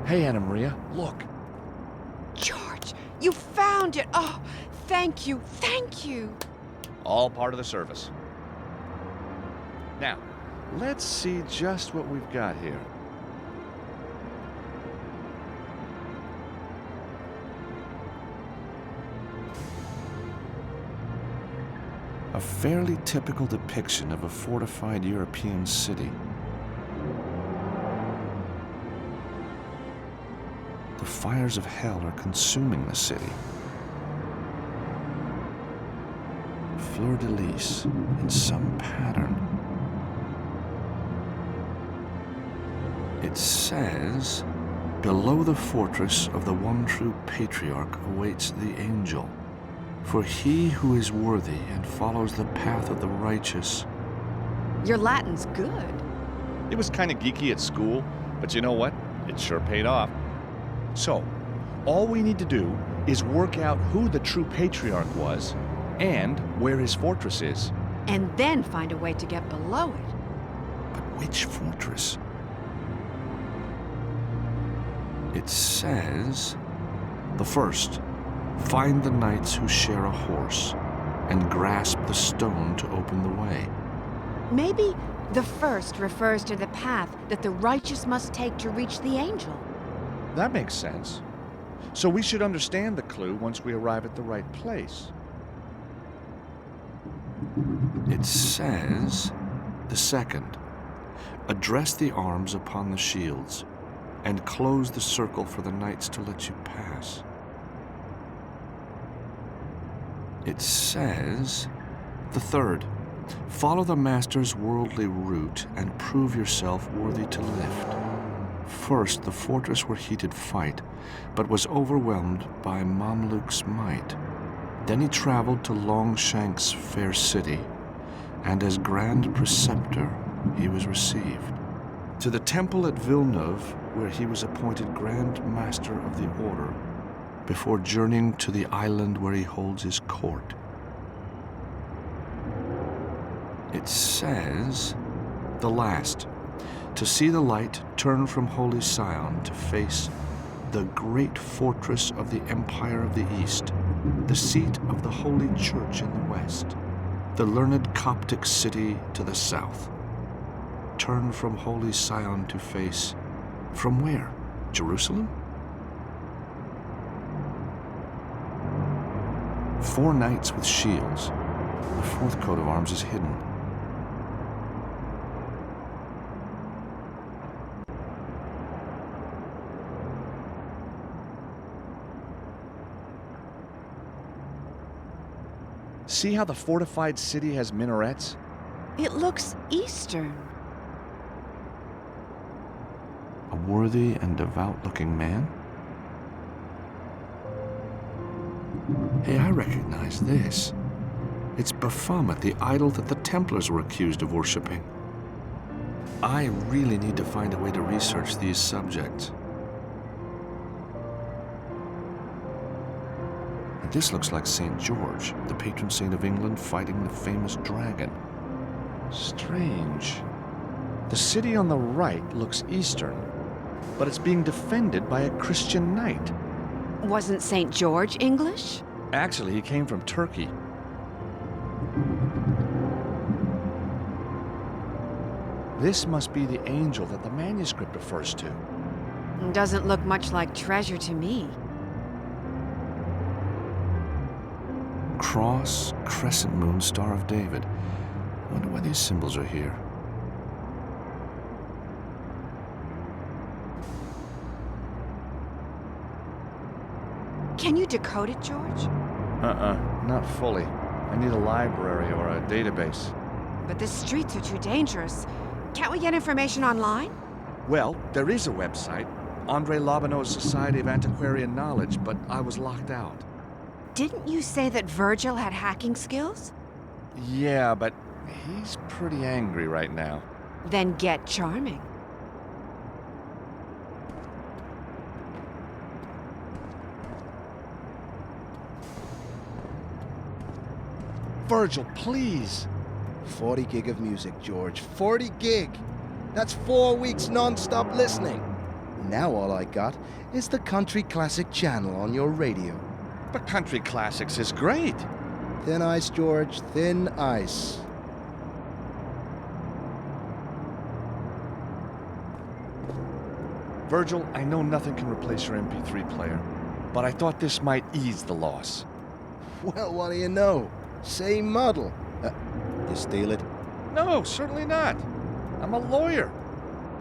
Hey, Anna Maria, look. George, you found it! Oh, thank you, thank you! All part of the service. Now, let's see just what we've got here. A fairly typical depiction of a fortified European city. The fires of hell are consuming the city. Fleur-de-lis in some pattern. It says, below the fortress of the one true patriarch awaits the angel. For he who is worthy and follows the path of the righteous. Your Latin's good. It was kind of geeky at school, but you know what? It sure paid off. So, all we need to do is work out who the true patriarch was and where his fortress is. And then find a way to get below it. But which fortress? It says, the first, find the knights who share a horse and grasp the stone to open the way. Maybe the first refers to the path that the righteous must take to reach the angel. That makes sense. So we should understand the clue once we arrive at the right place. It says, the second, address the arms upon the shields and close the circle for the knights to let you pass. It says, the third, follow the master's worldly route and prove yourself worthy to lift. First, the fortress where he did fight, but was overwhelmed by Mamluk's might. Then he traveled to Longshank's fair city, and as grand preceptor he was received. To the temple at Villeneuve, where he was appointed Grand Master of the Order, before journeying to the island where he holds his court. It says, the last, to see the light turn from Holy Sion to face the great fortress of the Empire of the East, the seat of the Holy Church in the west, the learned Coptic city to the south. Turn from Holy Sion to face, from where? Jerusalem? 4 knights with shields. The 4th coat of arms is hidden. See how the fortified city has minarets? It looks Eastern. A worthy and devout-looking man? Hey, I recognize this. It's Baphomet, the idol that the Templars were accused of worshipping. I really need to find a way to research these subjects. And this looks like St. George, the patron saint of England, fighting the famous dragon. Strange. The city on the right looks Eastern, but it's being defended by a Christian knight. Wasn't St. George English? Actually, he came from Turkey. This must be the angel that the manuscript refers to. Doesn't look much like treasure to me. Cross, crescent moon, Star of David. I wonder why these symbols are here. Can you decode it, George? Not fully. I need a library or a database. But the streets are too dangerous. Can't we get information online? Well, there is a website, André Lobineau's Society of Antiquarian Knowledge, but I was locked out. Didn't you say that Virgil had hacking skills? Yeah, but he's pretty angry right now. Then get charming. Virgil, please. 40 gig of music, George. 40 gig! That's 4 weeks non-stop listening. Now all I got is the country classic channel on your radio. But country classics is great. Thin ice, George, thin ice. Virgil, I know nothing can replace your MP3 player, but I thought this might ease the loss. Well, what do you know? Same model. You steal it? No, certainly not. I'm a lawyer.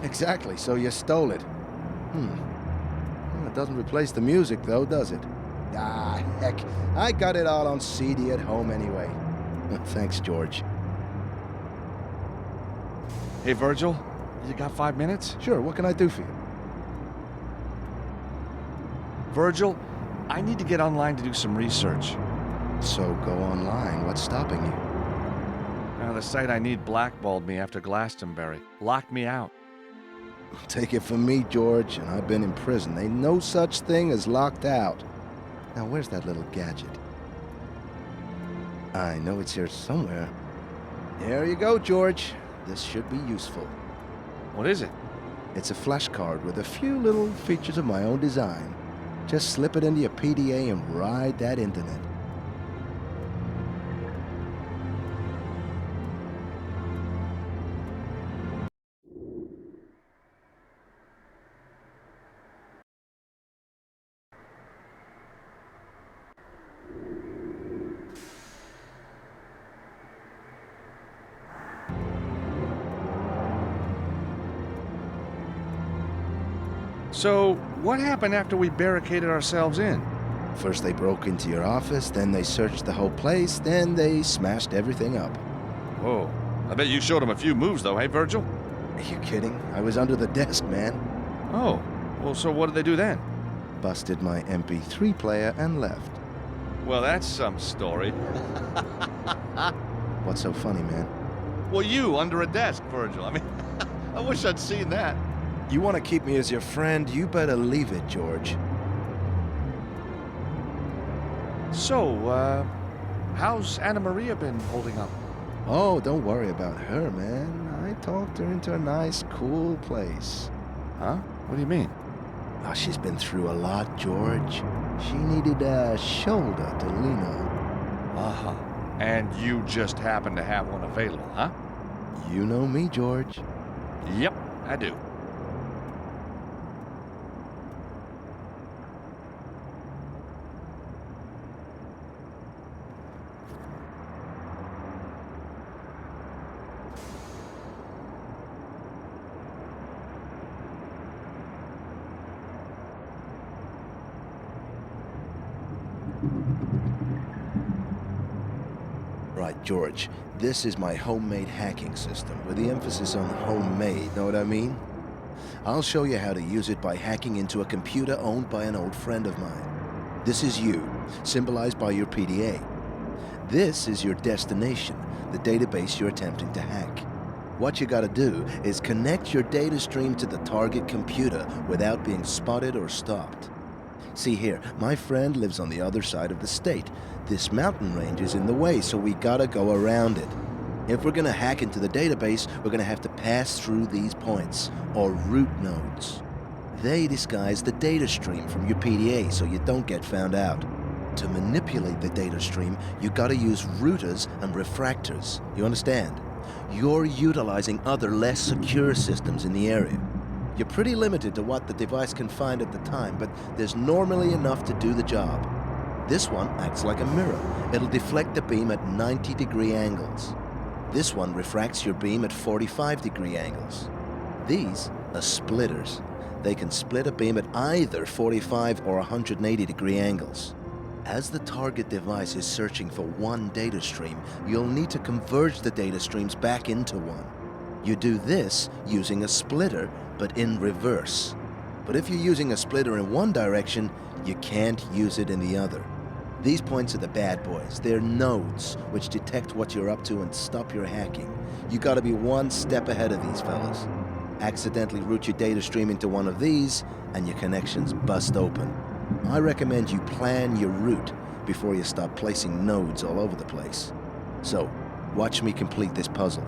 Exactly, so you stole it. Well, it doesn't replace the music, though, does it? Ah, heck. I got it all on CD at home anyway. Thanks, George. Hey, Virgil, you got 5 minutes? Sure, what can I do for you? Virgil, I need to get online to do some research. So go online. What's stopping you? Now, the site I need blackballed me after Glastonbury. Locked me out. Take it from me, George, and I've been in prison. Ain't no such thing as locked out. Now, where's that little gadget? I know it's here somewhere. There you go, George. This should be useful. What is it? It's a flash card with a few little features of my own design. Just slip it into your PDA and ride that internet. So, what happened after we barricaded ourselves in? First they broke into your office, then they searched the whole place, then they smashed everything up. Whoa. I bet you showed them a few moves, though, hey, Virgil? Are you kidding? I was under the desk, man. Oh. Well, so what did they do then? Busted my MP3 player and left. Well, that's some story. What's so funny, man? Well, you under a desk, Virgil. I mean, I wish I'd seen that. You want to keep me as your friend, you better leave it, George. So, how's Anna Maria been holding up? Oh, don't worry about her, man. I talked her into a nice, cool place. Huh? What do you mean? Oh, she's been through a lot, George. She needed a shoulder to lean on. Uh-huh. And you just happen to have one available, huh? You know me, George. Yep, I do. Right, George, this is my homemade hacking system, with the emphasis on homemade, know what I mean? I'll show you how to use it by hacking into a computer owned by an old friend of mine. This is you, symbolized by your PDA. This is your destination, the database you're attempting to hack. What you gotta do is connect your data stream to the target computer without being spotted or stopped. See here, my friend lives on the other side of the state. This mountain range is in the way, so we gotta go around it. If we're gonna hack into the database, we're gonna have to pass through these points, or root nodes. They disguise the data stream from your PDA so you don't get found out. To manipulate the data stream, you gotta use routers and refractors. You understand? You're utilizing other less secure systems in the area. You're pretty limited to what the device can find at the time, but there's normally enough to do the job. This one acts like a mirror. It'll deflect the beam at 90-degree angles. This one refracts your beam at 45-degree angles. These are splitters. They can split a beam at either 45 or 180-degree angles. As the target device is searching for one data stream, you'll need to converge the data streams back into one. You do this using a splitter, but in reverse. But if you're using a splitter in one direction, you can't use it in the other. These points are the bad boys. They're nodes, which detect what you're up to and stop your hacking. You gotta be one step ahead of these fellas. Accidentally route your data stream into one of these, and your connections bust open. I recommend you plan your route before you start placing nodes all over the place. So, watch me complete this puzzle.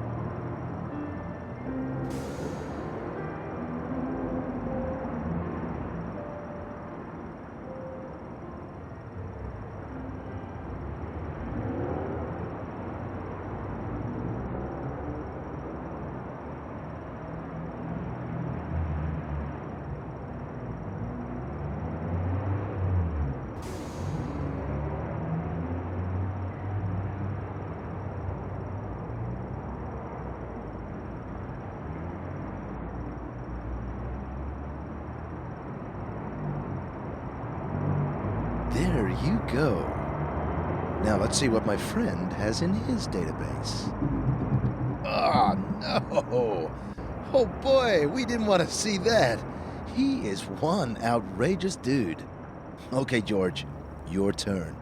There you go. Now let's see what my friend has in his database. Ah, no! Oh boy, we didn't want to see that. He is one outrageous dude. Okay, George, your turn.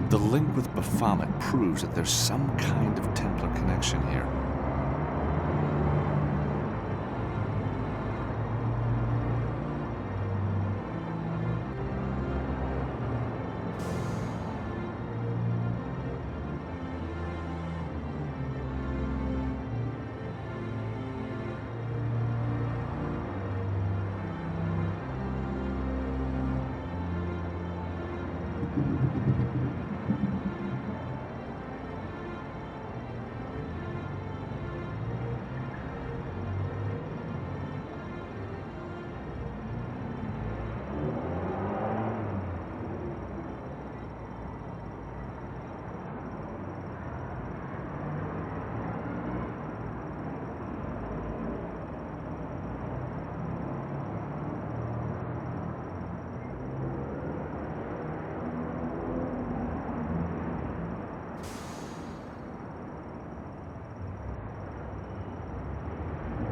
The link with Baphomet proves that there's some kind of Templar connection here.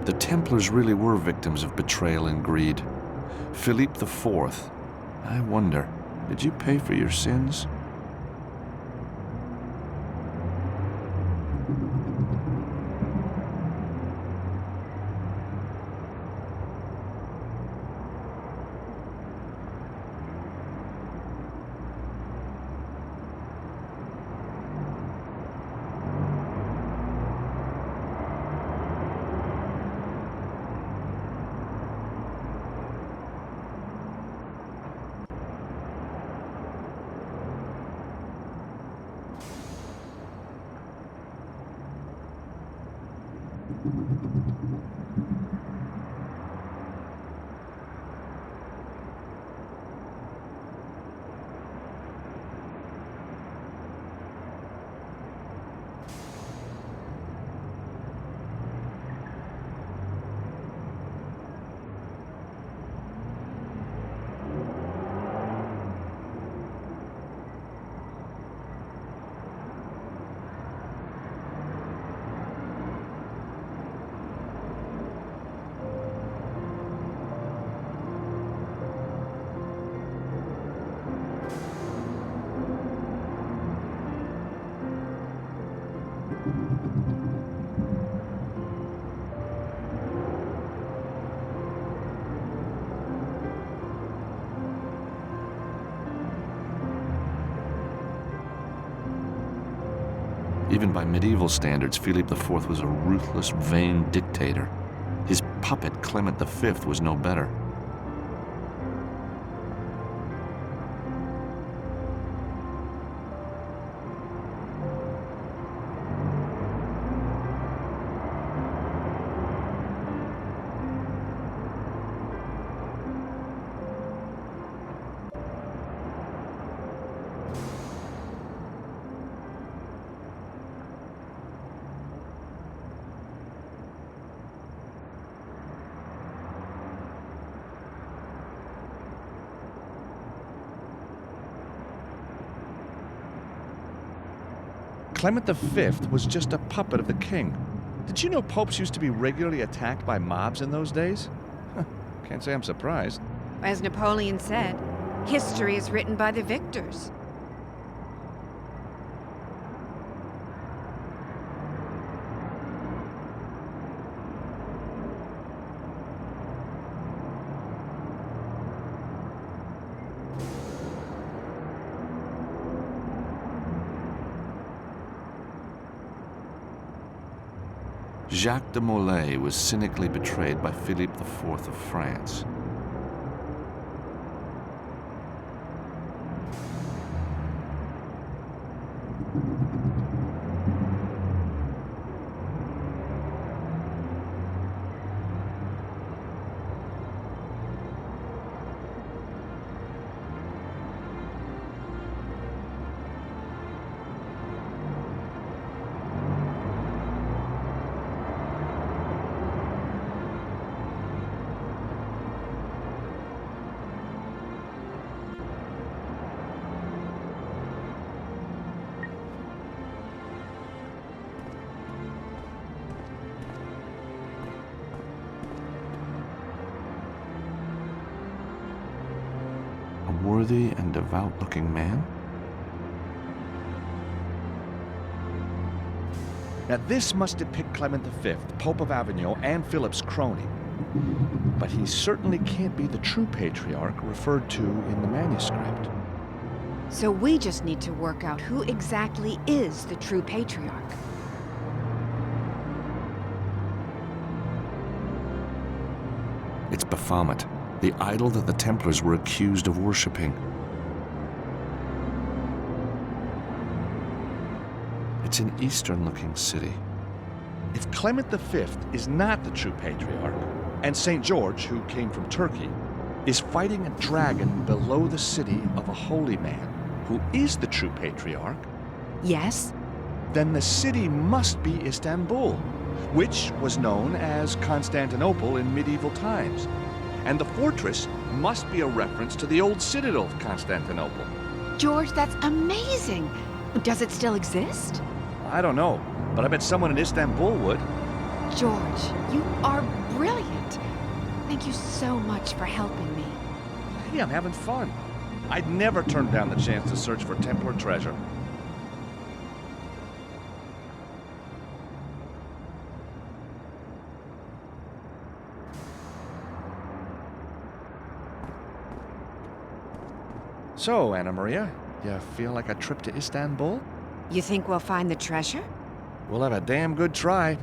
The Templars really were victims of betrayal and greed. Philippe IV, I wonder, did you pay for your sins? Even by medieval standards, Philip IV was a ruthless, vain dictator. His puppet, Clement V, was no better. Clement V was just a puppet of the king. Did you know popes used to be regularly attacked by mobs in those days? Can't say I'm surprised. As Napoleon said, history is written by the victors. Jacques de Molay was cynically betrayed by Philippe IV of France. A worthy and devout-looking man? Now this must depict Clement V, Pope of Avignon, and Philip's crony. But he certainly can't be the true patriarch referred to in the manuscript. So we just need to work out who exactly is the true patriarch. It's Baphomet, the idol that the Templars were accused of worshipping. It's an Eastern-looking city. If Clement V is not the true patriarch, and St. George, who came from Turkey, is fighting a dragon below the city of a holy man, who is the true patriarch, Yes? then the city must be Istanbul, which was known as Constantinople in medieval times. And the fortress must be a reference to the old citadel of Constantinople. George, that's amazing! Does it still exist? I don't know, but I bet someone in Istanbul would. George, you are brilliant. Thank you so much for helping me. Hey, I'm having fun. I'd never turn down the chance to search for Templar treasure. So, Anna Maria, you feel like a trip to Istanbul? You think we'll find the treasure? We'll have a damn good try.